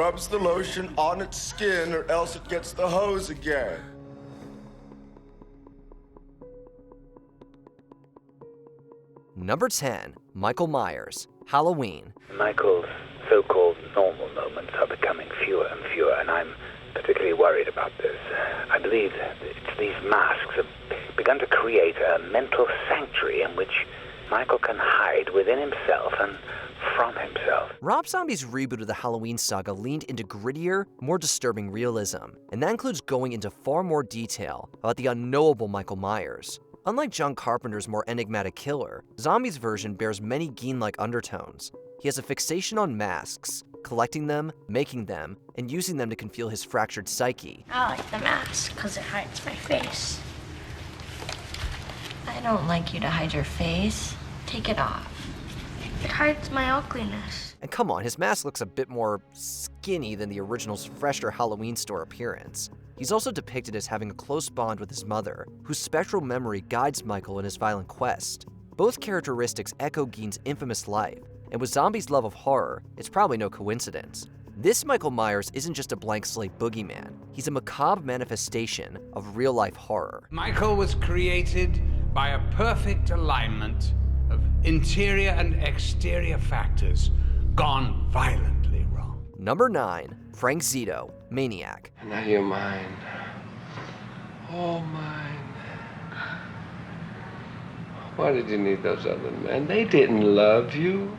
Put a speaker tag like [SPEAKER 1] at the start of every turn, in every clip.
[SPEAKER 1] rubs the lotion on its skin or else it gets the hose again.
[SPEAKER 2] Number 10, Michael Myers, Halloween.
[SPEAKER 3] Michael's so-called normal moments are becoming fewer and fewer, and I'm particularly worried about this. I believe it's these masks have begun to create a mental sanctuary in which Michael can hide within himself and from himself.
[SPEAKER 2] Rob Zombie's reboot of the Halloween saga leaned into grittier, more disturbing realism, and that includes going into far more detail about the unknowable Michael Myers. Unlike John Carpenter's more enigmatic killer, Zombie's version bears many Gein-like undertones. He has a fixation on masks, collecting them, making them, and using them to conceal his fractured psyche.
[SPEAKER 4] I like the mask because it hides my face. I don't like you to hide your face. Take it off. It hides my ugliness.
[SPEAKER 2] And come on, his mask looks a bit more skinny than the original's fresher Halloween store appearance. He's also depicted as having a close bond with his mother, whose spectral memory guides Michael in his violent quest. Both characteristics echo Gein's infamous life, and with Zombie's love of horror, it's probably no coincidence. This Michael Myers isn't just a blank slate boogeyman, he's a macabre manifestation of real-life horror.
[SPEAKER 5] Michael was created by a perfect alignment of interior and exterior factors gone violently wrong.
[SPEAKER 2] Number 9, Frank Zito, Maniac.
[SPEAKER 6] Now you're mine. All mine. Why did you need those other men? They didn't love you.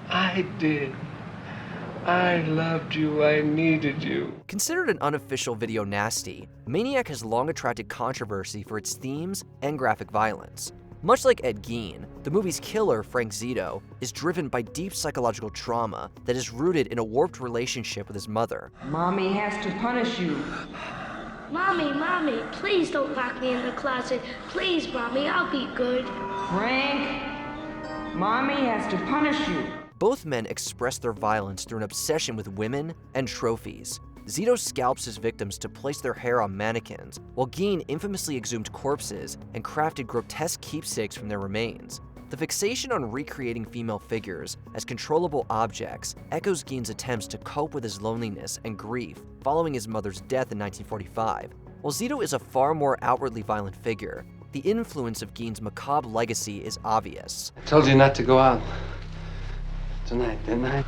[SPEAKER 6] I did. I loved you. I needed you.
[SPEAKER 2] Considered an unofficial video nasty, Maniac has long attracted controversy for its themes and graphic violence. Much like Ed Gein, the movie's killer, Frank Zito, is driven by deep psychological trauma that is rooted in a warped relationship with his mother.
[SPEAKER 7] Mommy has to punish you.
[SPEAKER 4] Mommy, please don't lock me in the closet. Please, Mommy, I'll be good.
[SPEAKER 7] Frank, Mommy has to punish you.
[SPEAKER 2] Both men express their violence through an obsession with women and trophies. Zito scalps his victims to place their hair on mannequins, while Gein infamously exhumed corpses and crafted grotesque keepsakes from their remains. The fixation on recreating female figures as controllable objects echoes Gein's attempts to cope with his loneliness and grief following his mother's death in 1945. While Zito is a far more outwardly violent figure, the influence of Gein's macabre legacy is obvious.
[SPEAKER 6] I told you not to go out tonight, didn't I?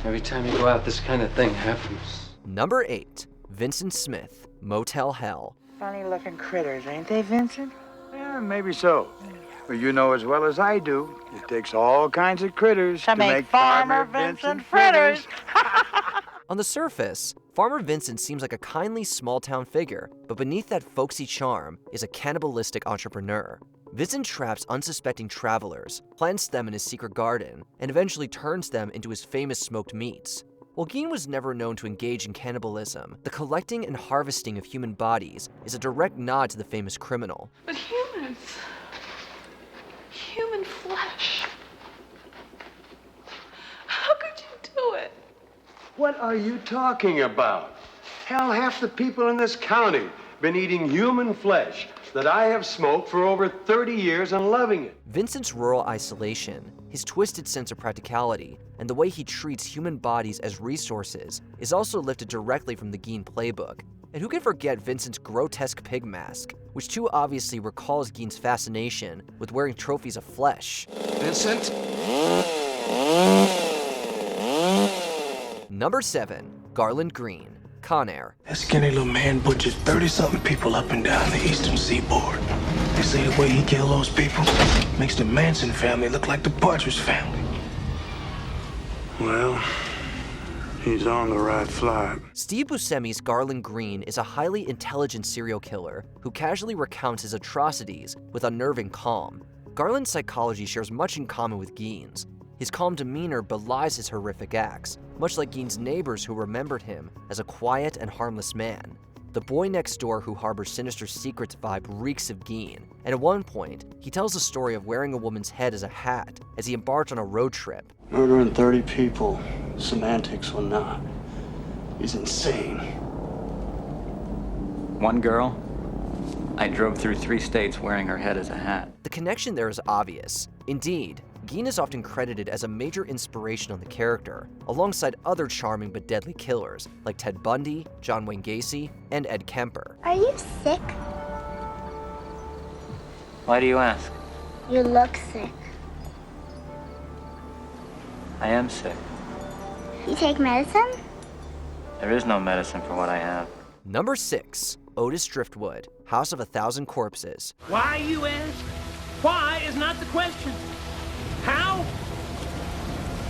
[SPEAKER 6] Every time you go out, this kind of thing happens.
[SPEAKER 2] Number 8, Vincent Smith, Motel Hell.
[SPEAKER 8] Funny looking critters, ain't they, Vincent? Yeah, maybe so. But you know as well as I do, it takes all kinds of critters to make Farmer Vincent fritters.
[SPEAKER 2] On the surface, Farmer Vincent seems like a kindly small-town figure, but beneath that folksy charm is a cannibalistic entrepreneur. Vincent traps unsuspecting travelers, plants them in his secret garden, and eventually turns them into his famous smoked meats. While Gein was never known to engage in cannibalism, the collecting and harvesting of human bodies is a direct nod to the famous criminal.
[SPEAKER 9] But humans, human flesh, how could you do it?
[SPEAKER 6] What are you talking about? Hell, half the people in this county been eating human flesh that I have smoked for over 30 years and loving it.
[SPEAKER 2] Vincent's rural isolation, his twisted sense of practicality, and the way he treats human bodies as resources is also lifted directly from the Gein playbook. And who can forget Vincent's grotesque pig mask, which too obviously recalls Gein's fascination with wearing trophies of flesh.
[SPEAKER 1] Vincent?
[SPEAKER 2] Number 7, Garland Green, Con Air.
[SPEAKER 10] That skinny little man butchers 30-something people up and down the eastern seaboard. They say the way he killed those people makes the Manson family look like the Partridge family. Well, he's on the right flight.
[SPEAKER 2] Steve Buscemi's Garland Green is a highly intelligent serial killer who casually recounts his atrocities with unnerving calm. Garland's psychology shares much in common with Gein's. His calm demeanor belies his horrific acts, much like Gein's neighbors who remembered him as a quiet and harmless man. The boy next door who harbors sinister secrets vibe reeks of Gein, and at one point, he tells the story of wearing a woman's head as a hat as he embarked on a road trip.
[SPEAKER 10] Murdering 30 people, semantics or not, is insane.
[SPEAKER 11] One girl, I drove through 3 states wearing her head as a hat.
[SPEAKER 2] The connection there is obvious. Indeed, Gein is often credited as a major inspiration on the character, alongside other charming but deadly killers like Ted Bundy, John Wayne Gacy, and Ed Kemper.
[SPEAKER 4] Are you sick?
[SPEAKER 11] Why do you ask?
[SPEAKER 4] You look sick.
[SPEAKER 11] I am sick.
[SPEAKER 4] You take medicine?
[SPEAKER 11] There is no medicine for what I have.
[SPEAKER 2] Number 6. Otis Driftwood, House of a Thousand Corpses.
[SPEAKER 12] Why, you ask? Why is not the question. How?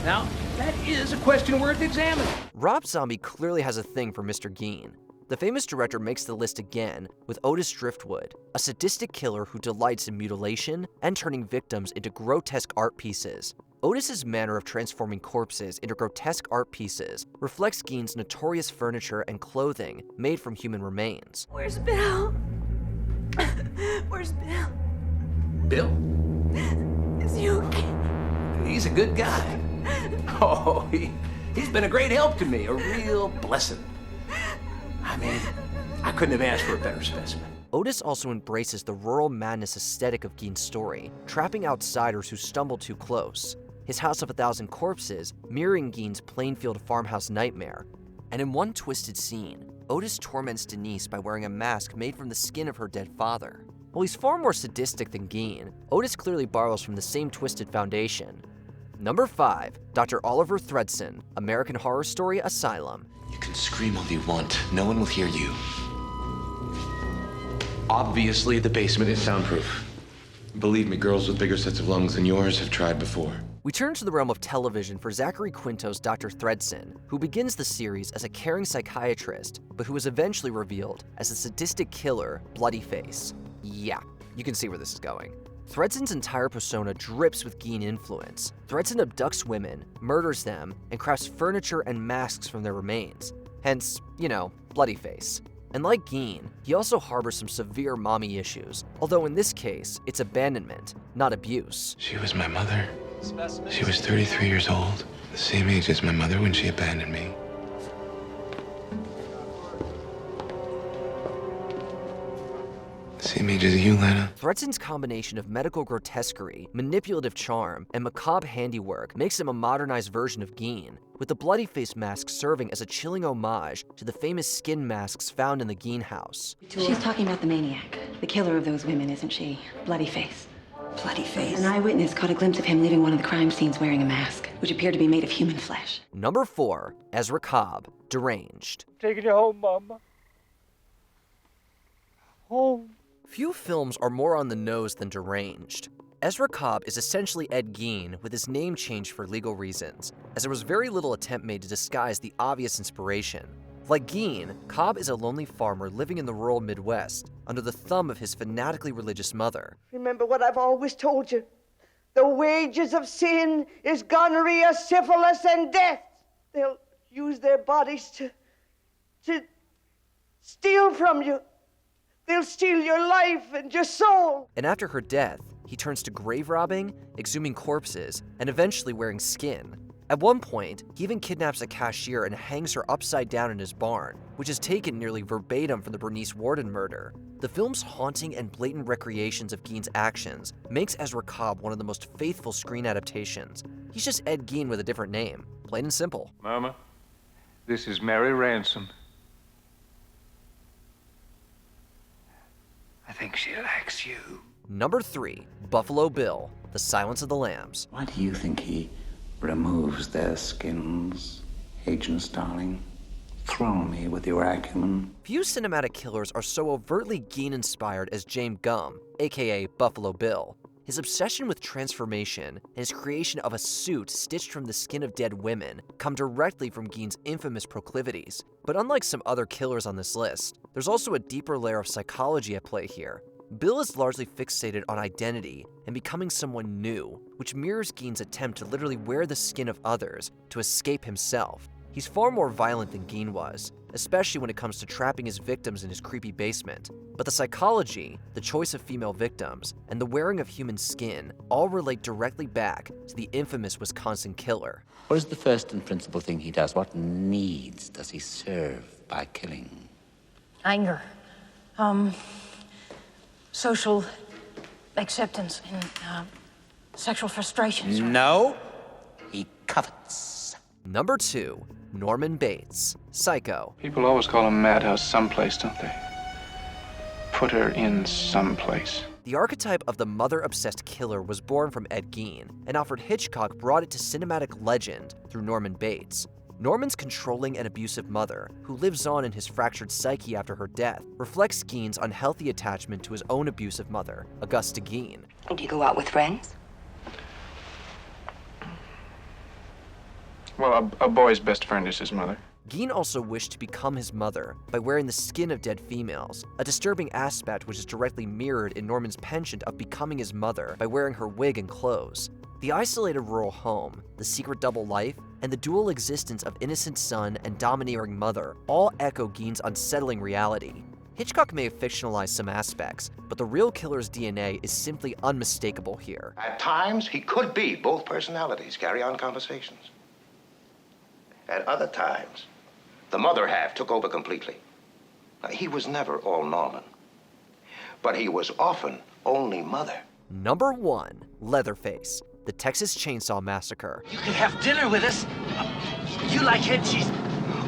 [SPEAKER 12] Now, that is a question worth examining.
[SPEAKER 2] Rob Zombie clearly has a thing for Mr. Gein. The famous director makes the list again with Otis Driftwood, a sadistic killer who delights in mutilation and turning victims into grotesque art pieces. Otis's manner of transforming corpses into grotesque art pieces reflects Gein's notorious furniture and clothing made from human remains.
[SPEAKER 9] Where's Bill? Where's Bill?
[SPEAKER 12] Bill?
[SPEAKER 9] Is he okay?
[SPEAKER 12] He's a good guy. Oh, he's been a great help to me, a real blessing. I mean, I couldn't have asked for a better specimen.
[SPEAKER 2] Otis also embraces the rural madness aesthetic of Gein's story, trapping outsiders who stumble too close. His House of a Thousand Corpses mirroring Gein's Plainfield farmhouse nightmare. And in one twisted scene, Otis torments Denise by wearing a mask made from the skin of her dead father. While he's far more sadistic than Gein, Otis clearly borrows from the same twisted foundation. Number 5. Dr. Oliver Thredson, American Horror Story Asylum.
[SPEAKER 13] You can scream all you want. No one will hear you. Obviously, the basement is soundproof. Believe me, girls with bigger sets of lungs than yours have tried before.
[SPEAKER 2] We turn to the realm of television for Zachary Quinto's Dr. Thredson, who begins the series as a caring psychiatrist, but who is eventually revealed as a sadistic killer, Bloodyface. Yeah, you can see where this is going. Thredson's entire persona drips with Gein influence. Thredson abducts women, murders them, and crafts furniture and masks from their remains. Hence, Bloodyface. And like Gein, he also harbors some severe mommy issues, although in this case, it's abandonment, not abuse.
[SPEAKER 13] She was my mother. She was 33 years old, the same age as my mother when she abandoned me. Same age as you, Lana.
[SPEAKER 2] Thredson's combination of medical grotesquerie, manipulative charm, and macabre handiwork makes him a modernized version of Gein, with the Bloodyface mask serving as a chilling homage to the famous skin masks found in the Gein house.
[SPEAKER 14] She's talking about the maniac, the killer of those women, isn't she? Bloodyface.
[SPEAKER 15] Bloodyface.
[SPEAKER 14] An eyewitness caught a glimpse of him leaving one of the crime scenes wearing a mask, which appeared to be made of human flesh.
[SPEAKER 2] Number 4. Ezra Cobb, Deranged.
[SPEAKER 8] Taking you home, Mama. Home.
[SPEAKER 2] Few films are more on the nose than Deranged. Ezra Cobb is essentially Ed Gein with his name changed for legal reasons, as there was very little attempt made to disguise the obvious inspiration. Like Gein, Cobb is a lonely farmer living in the rural Midwest, under the thumb of his fanatically religious mother.
[SPEAKER 16] Remember what I've always told you. The wages of sin is gonorrhea, syphilis, and death. They'll use their bodies to steal from you. They'll steal your life and your soul.
[SPEAKER 2] And after her death, he turns to grave robbing, exhuming corpses, and eventually wearing skin. At one point, he even kidnaps a cashier and hangs her upside down in his barn, which is taken nearly verbatim from the Bernice Worden murder. The film's haunting and blatant recreations of Gein's actions makes Ezra Cobb one of the most faithful screen adaptations. He's just Ed Gein with a different name, plain and simple.
[SPEAKER 17] Mama, this is Mary Ransom.
[SPEAKER 10] I think she likes you.
[SPEAKER 2] Number 3. Buffalo Bill, The Silence of the Lambs.
[SPEAKER 18] Why do you think he removes their skins, Agent Starling? Thrill me with your acumen.
[SPEAKER 2] Few cinematic killers are so overtly Gein-inspired as James Gumb, aka Buffalo Bill. His obsession with transformation and his creation of a suit stitched from the skin of dead women come directly from Gein's infamous proclivities. But unlike some other killers on this list, there's also a deeper layer of psychology at play here. Bill is largely fixated on identity and becoming someone new, which mirrors Gein's attempt to literally wear the skin of others to escape himself. He's far more violent than Gein was, especially when it comes to trapping his victims in his creepy basement. But the psychology, the choice of female victims, and the wearing of human skin all relate directly back to the infamous Wisconsin killer.
[SPEAKER 18] What is the first and principal thing he does? What needs does he serve by killing?
[SPEAKER 15] Anger. Social acceptance and Sexual frustrations.
[SPEAKER 12] No, he covets.
[SPEAKER 2] Number 2, Norman Bates, Psycho.
[SPEAKER 17] People always call him Madhouse someplace, don't they? Put her in someplace.
[SPEAKER 2] The archetype of the mother-obsessed killer was born from Ed Gein, and Alfred Hitchcock brought it to cinematic legend through Norman Bates. Norman's controlling and abusive mother, who lives on in his fractured psyche after her death, reflects Gein's unhealthy attachment to his own abusive mother, Augusta Gein.
[SPEAKER 14] Do you go out with friends?
[SPEAKER 17] Well, a boy's best friend is his mother.
[SPEAKER 2] Gein also wished to become his mother by wearing the skin of dead females, a disturbing aspect which is directly mirrored in Norman's penchant of becoming his mother by wearing her wig and clothes. The isolated rural home, the secret double life, and the dual existence of innocent son and domineering mother all echo Gein's unsettling reality. Hitchcock may have fictionalized some aspects, but the real killer's DNA is simply unmistakable here.
[SPEAKER 19] At times, he could be both personalities, carry on conversations. At other times, the mother half took over completely. Now, he was never all Norman, but he was often only mother.
[SPEAKER 2] Number 1, Leatherface, the Texas Chain Saw Massacre.
[SPEAKER 20] You can have dinner with us. You like head cheese?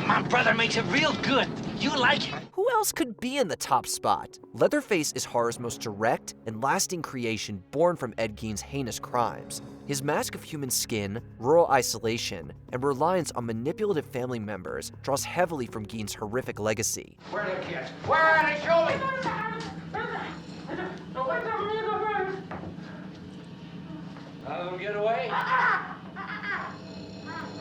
[SPEAKER 20] My brother makes it real good. You like it?
[SPEAKER 2] Who else could be in the top spot? Leatherface is horror's most direct and lasting creation born from Ed Gein's heinous crimes. His mask of human skin, rural isolation, and reliance on manipulative family members draws heavily from Gein's horrific legacy.
[SPEAKER 20] Where are the kids? Where are they? Show me! None of them get away?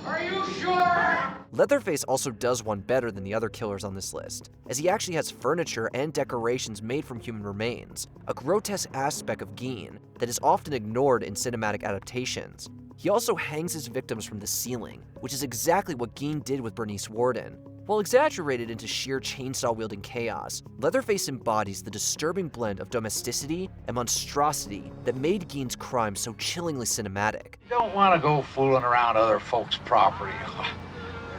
[SPEAKER 20] Are you sure?
[SPEAKER 2] Leatherface also does one better than the other killers on this list, as he actually has furniture and decorations made from human remains, a grotesque aspect of Gein that is often ignored in cinematic adaptations. He also hangs his victims from the ceiling, which is exactly what Gein did with Bernice Worden. While exaggerated into sheer chainsaw-wielding chaos, Leatherface embodies the disturbing blend of domesticity and monstrosity that made Gein's crime so chillingly cinematic.
[SPEAKER 21] You don't want to go fooling around other folks' property.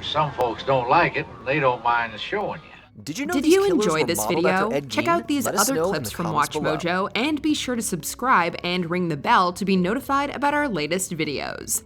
[SPEAKER 21] Some folks don't like it, and they don't mind showing you.
[SPEAKER 2] Did you know
[SPEAKER 22] Did
[SPEAKER 2] these
[SPEAKER 22] you
[SPEAKER 2] killers
[SPEAKER 22] enjoy
[SPEAKER 2] were
[SPEAKER 22] this
[SPEAKER 2] modeled
[SPEAKER 22] video?
[SPEAKER 2] after Ed
[SPEAKER 22] Check
[SPEAKER 2] Gein?
[SPEAKER 22] out these
[SPEAKER 2] Let us
[SPEAKER 22] other
[SPEAKER 2] know in
[SPEAKER 22] clips
[SPEAKER 2] the
[SPEAKER 22] from
[SPEAKER 2] comments below.
[SPEAKER 22] WatchMojo, and be sure to subscribe and ring the bell to be notified about our latest videos.